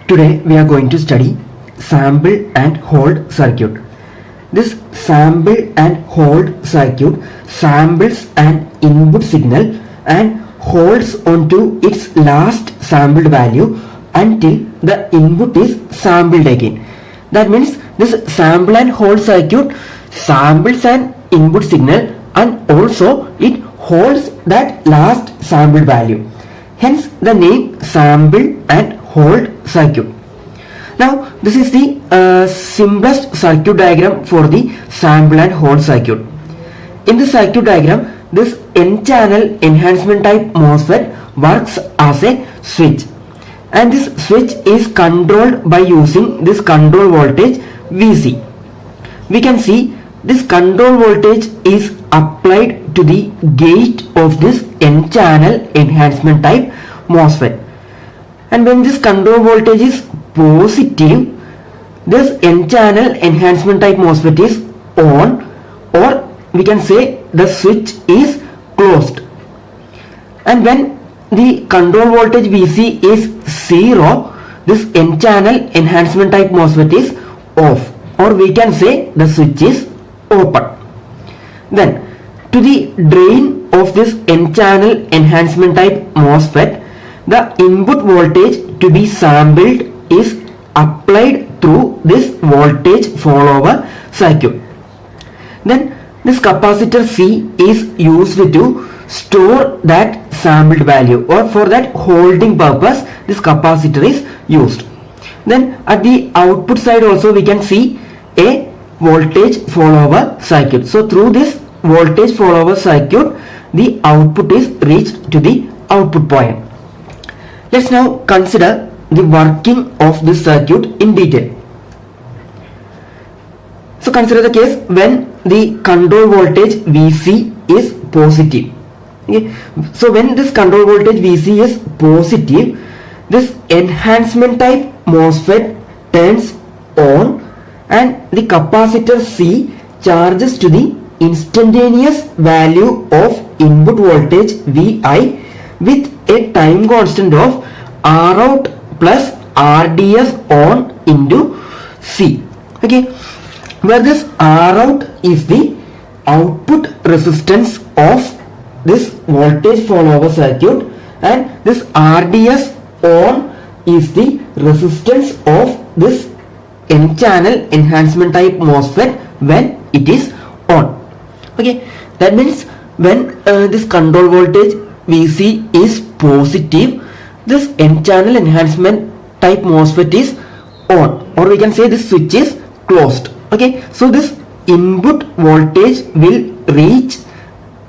Today we are going to study sample and hold circuit. This sample and hold circuit samples an input signal and holds onto its last sampled value until the input is sampled again. That means this sample and hold circuit samples an input signal and also it holds that last sampled value. Hence the name sample and hold circuit. Now this is the simplest circuit diagram for the sample and hold circuit. In the circuit diagram, this N-channel enhancement type MOSFET works as a switch, and this switch is controlled by using this control voltage Vc. We can see this control voltage is applied to the gate of this N-channel enhancement type MOSFET, and when this control voltage is positive, this N-channel enhancement type MOSFET is on, or we can say the switch is closed. And when the control voltage Vc is 0, this N-channel enhancement type MOSFET is off, or we can say the switch is open. Then to the drain of this N-channel enhancement type MOSFET, the input voltage to be sampled is applied through this voltage follower circuit. Then this capacitor C is used to store that sampled value, or for that holding purpose this capacitor is used. Then at the output side also we can see a voltage follower circuit. So through this voltage follower circuit the output is reached to the output point. Let's now consider the working of this circuit in detail. So consider the case when the control voltage Vc is positive. Okay. So when this control voltage Vc is positive, this enhancement type MOSFET turns on and the capacitor C charges to the instantaneous value of input voltage Vi with a time constant of Rout plus Rds on into C. Okay, where this Rout is the output resistance of this voltage follower circuit and this Rds on is the resistance of this N-channel enhancement type MOSFET when it is on. Okay, that means when this control voltage Vc is positive, this N-channel enhancement type MOSFET is on, or we can say this switch is closed. Okay, so this input voltage will reach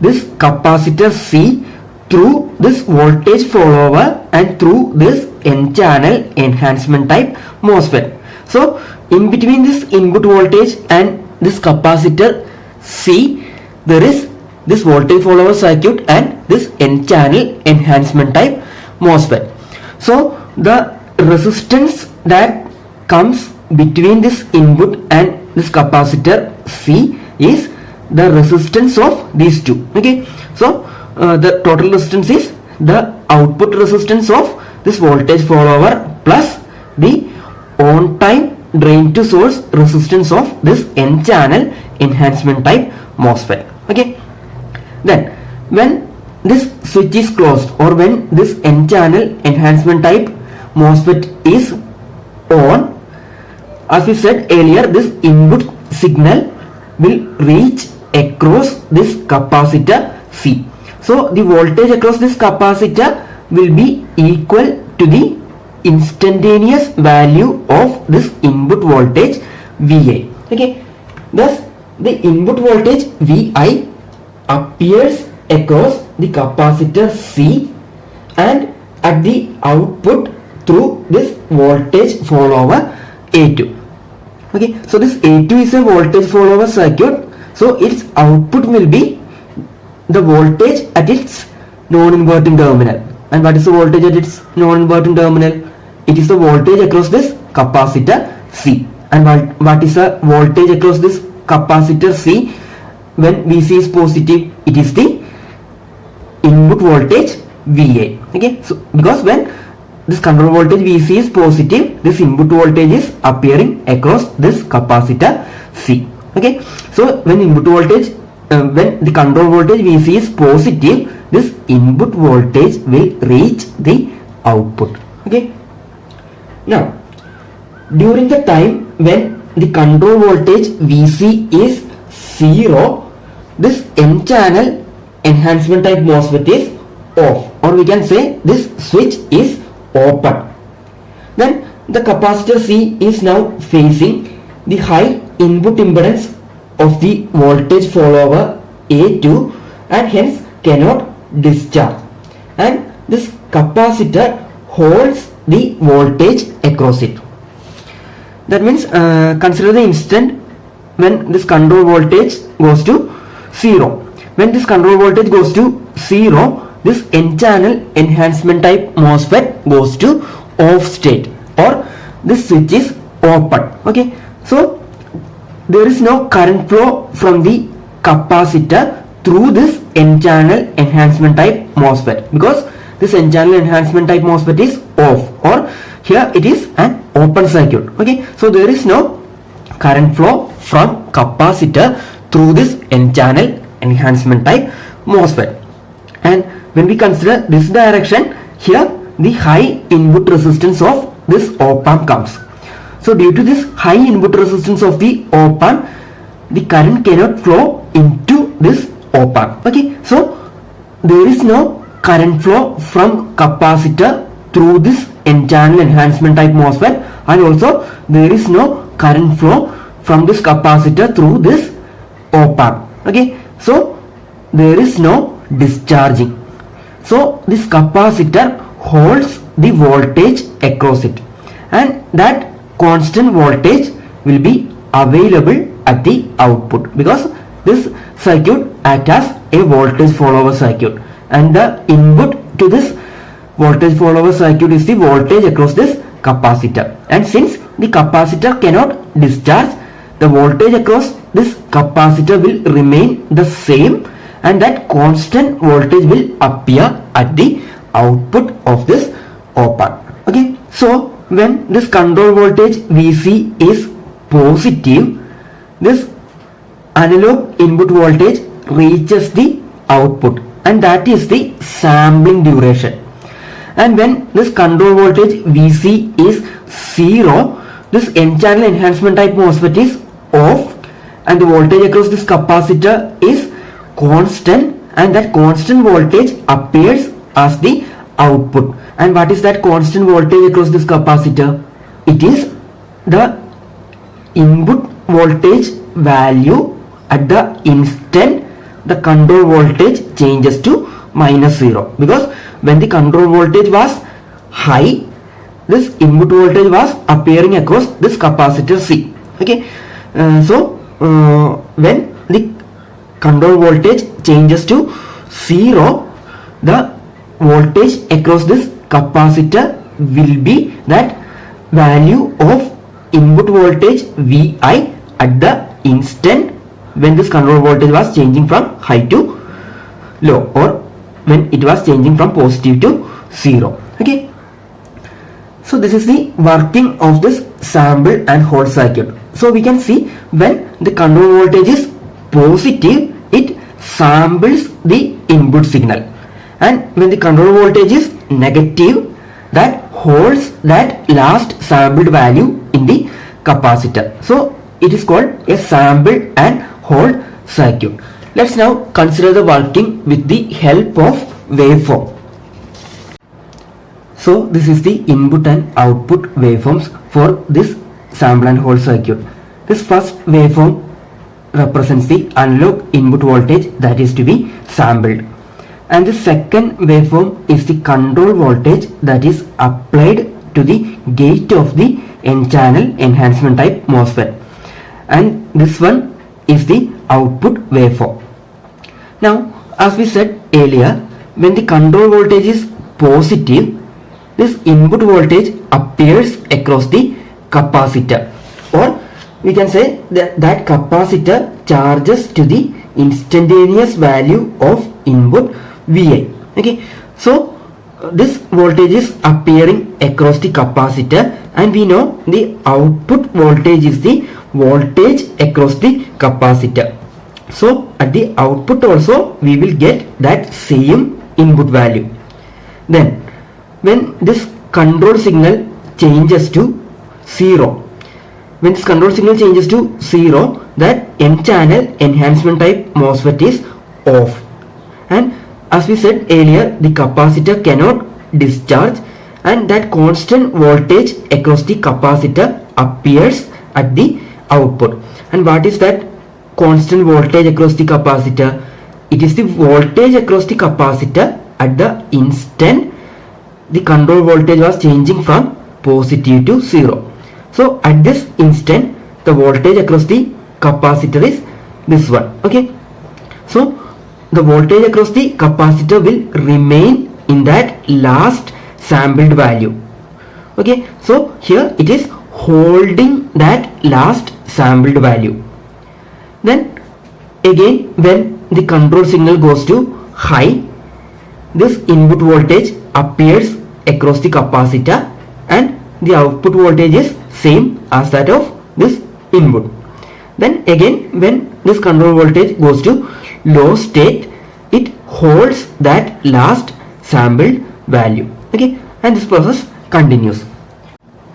this capacitor C through this voltage follower and through this N-channel enhancement type MOSFET. So in between this input voltage and this capacitor C, there is this voltage follower circuit and this N-channel enhancement type MOSFET. So the resistance that comes between this input and this capacitor C is the resistance of these two. Okay, so the total resistance is the output resistance of this voltage follower plus the on time drain to source resistance of this N-channel enhancement type MOSFET. Okay, then when this switch is closed, or when this N-channel enhancement type MOSFET is on, as we said earlier, this input signal will reach across this capacitor C. So the voltage across this capacitor will be equal to the instantaneous value of this input voltage Va. Okay, thus the input voltage Vi appears across the capacitor C and at the output through this voltage follower A2. Okay, so this A2 is a voltage follower circuit, so its output will be the voltage at its non-inverting terminal. And what is the voltage at its non-inverting terminal? It is the voltage across this capacitor C. And what is the voltage across this capacitor C when Vc is positive? It is the input voltage Va. Okay, so because when this control voltage VC is positive, this input voltage is appearing across this capacitor C. Okay, so when input voltage, when the control voltage VC is positive, this input voltage will reach the output. Okay, now during the time when the control voltage VC is 0, this N channel enhancement type MOSFET is off, or we can say this switch is open. Then the capacitor C is now facing the high input impedance of the voltage follower A2 and hence cannot discharge, and this capacitor holds the voltage across it. That means consider the instant when this control voltage goes to 0. When this control voltage goes to 0, this N channel enhancement type MOSFET goes to off state, or this switch is open. Okay, so there is no current flow from the capacitor through this N channel enhancement type MOSFET, because this N channel enhancement type MOSFET is off, or here it is an open circuit. Okay, so there is no current flow from capacitor through this N channel enhancement type MOSFET. And when we consider this direction, here the high input resistance of this op-amp comes. So due to this high input resistance of the op-amp, the current cannot flow into this op-amp. Okay, so there is no current flow from capacitor through this N channel enhancement type MOSFET, and also there is no current flow from this capacitor through this op-amp. Okay, so there is no discharging. So this capacitor holds the voltage across it, and that constant voltage will be available at the output, because this circuit acts as a voltage follower circuit, and the input to this voltage follower circuit is the voltage across this capacitor. And since the capacitor cannot discharge, the voltage across this capacitor will remain the same, and that constant voltage will appear at the output of this op-amp. Okay, so when this control voltage VC is positive, this analog input voltage reaches the output, and that is the sampling duration. And when this control voltage VC is 0, this N channel enhancement type MOSFET is off, and the voltage across this capacitor is constant, and that constant voltage appears as the output. And what is that constant voltage across this capacitor? It is the input voltage value at the instant the control voltage changes to -0, because when the control voltage was high, this input voltage was appearing across this capacitor C. Okay, so when the control voltage changes to 0, the voltage across this capacitor will be that value of input voltage Vi at the instant when this control voltage was changing from high to low, or when it was changing from positive to 0. Okay, so this is the working of this sample and hold circuit. So we can see when the control voltage is positive, it samples the input signal, and when the control voltage is negative, that holds that last sampled value in the capacitor. So it is called a sample and hold circuit. Let's now consider the working with the help of waveform. So this is the input and output waveforms for this sample and hold circuit. This first waveform represents the analog input voltage that is to be sampled, and the second waveform is the control voltage that is applied to the gate of the N channel enhancement type MOSFET, and this one is the output waveform. Now, as we said earlier, when the control voltage is positive, this input voltage appears across the capacitor, or we can say that capacitor charges to the instantaneous value of input Vi. Okay, so this voltage is appearing across the capacitor, and we know the output voltage is the voltage across the capacitor. So at the output also we will get that same input value. Then when this control signal changes to 0, when this control signal changes to 0, that n-channel enhancement type MOSFET is off, and as we said earlier, the capacitor cannot discharge, and that constant voltage across the capacitor appears at the output. And what is that constant voltage across the capacitor? It is the voltage across the capacitor at the instant the control voltage was changing from positive to 0. So at this instant the voltage across the capacitor is this one. Okay, so the voltage across the capacitor will remain in that last sampled value. Okay, so here it is holding that last sampled value. Then again when the control signal goes to high, this input voltage appears across the capacitor and the output voltage is same as that of this input. Then again when this control voltage goes to low state, it holds that last sampled value. Okay, and this process continues.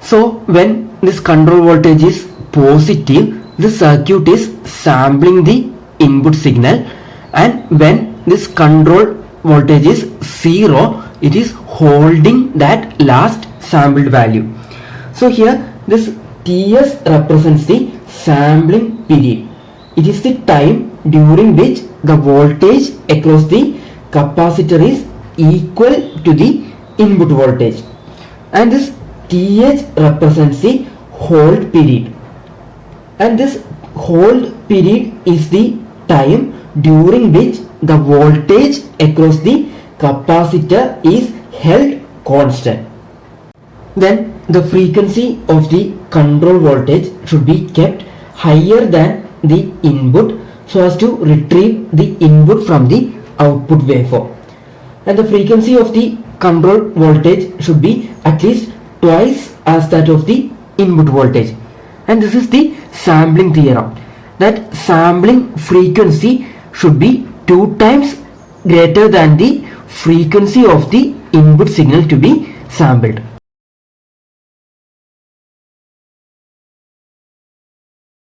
So when this control voltage is positive, the circuit is sampling the input signal, and when this control voltage is 0, it is holding that last sampled value. So here this Ts represents the sampling period. It is the time during which the voltage across the capacitor is equal to the input voltage, and this Th represents the hold period, and this hold period is the time during which the voltage across the capacitor is held constant. Then the frequency of the control voltage should be kept higher than the input so as to retrieve the input from the output waveform, and the frequency of the control voltage should be at least twice as that of the input voltage. And this is the sampling theorem, that sampling frequency should be 2 times greater than the frequency of the input signal to be sampled.